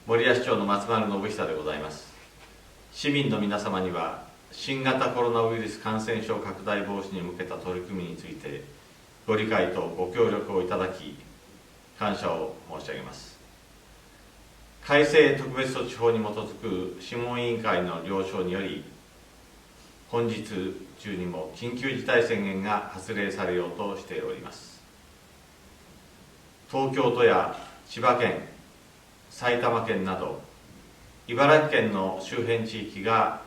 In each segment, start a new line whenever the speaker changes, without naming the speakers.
守谷市長の松丸信久でございます。市民の皆様には、新型コロナウイルス感染症拡大防止に向けた取り組みについて、ご理解とご協力をいただき、感謝を申し上げます。改正特別措置法に基づく諮問委員会の了承により、本日中にも緊急事態宣言が発令されようとしております。東京都や千葉県、埼玉県など、茨城県の周辺地域が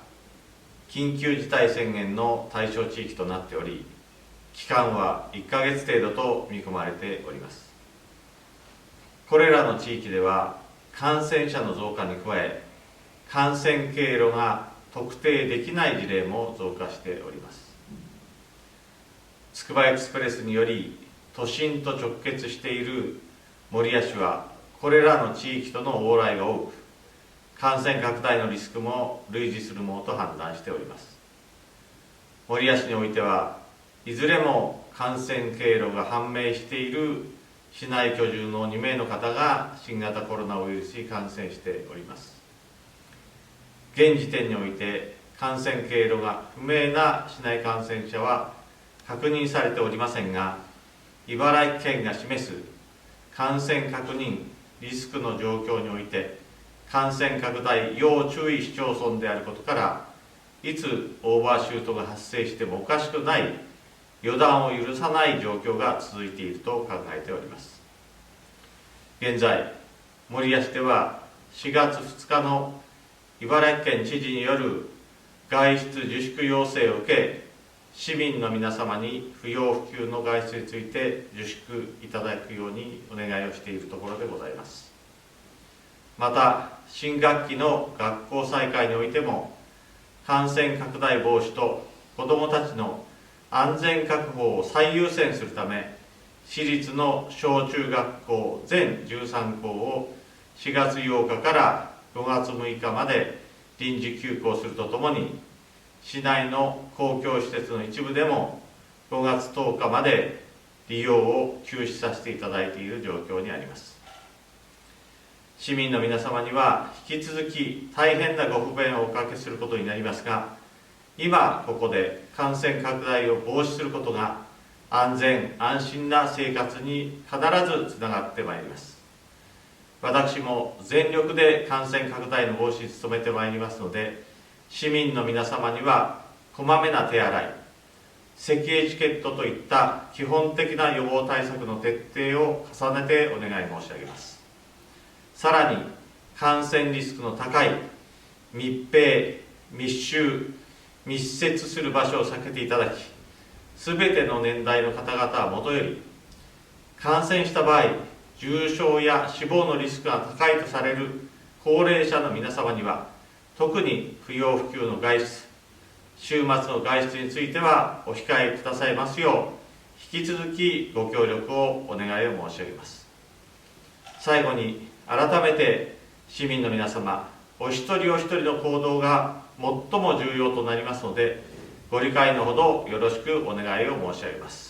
緊急事態宣言の対象地域となっており、期間は1ヶ月程度と見込まれております。これらの地域では、感染者の増加に加え、感染経路が特定できない事例も増加しております。つくばエクスプレスにより、都心と直結している守谷市は、これらの地域との往来が多く、感染拡大のリスクも類似するものと判断しております。守谷市においては、いずれも感染経路が判明している市内居住の2名の方が新型コロナウイルスに感染しております。現時点において感染経路が不明な市内感染者は確認されておりませんが、茨城県が示す感染確認リスクの状況において、感染拡大要注意市町村であることから、いつオーバーシュートが発生してもおかしくない予断を許さない状況が続いていると考えております。現在、守谷市では4月2日の茨城県知事による外出自粛要請を受け、市民の皆様に不要不急の外出について自粛いただくようにお願いをしているところでございます。また、新学期の学校再開においても、感染拡大防止と子どもたちの安全確保を最優先するため、市立の小中学校全13校を4月8日から5月6日まで臨時休校するとともに、市内の公共施設の一部でも5月10日まで利用を休止させていただいている状況にあります。市民の皆様には引き続き大変なご不便をおかけすることになりますが、今ここで感染拡大を防止することが安全安心な生活に必ずつながってまいります。私も全力で感染拡大の防止に努めてまいりますので、市民の皆様にはこまめな手洗い、咳エチケットといった基本的な予防対策の徹底を重ねてお願い申し上げます。さらに、感染リスクの高い密閉、密集、密接する場所を避けていただき、すべての年代の方々はもとより、感染した場合、重症や死亡のリスクが高いとされる高齢者の皆様には、特に不要不急の外出、週末の外出についてはお控えくださいますよう、引き続きご協力をお願いを申し上げます。最後に、改めて市民の皆様、お一人お一人の行動が最も重要となりますので、ご理解のほどよろしくお願いを申し上げます。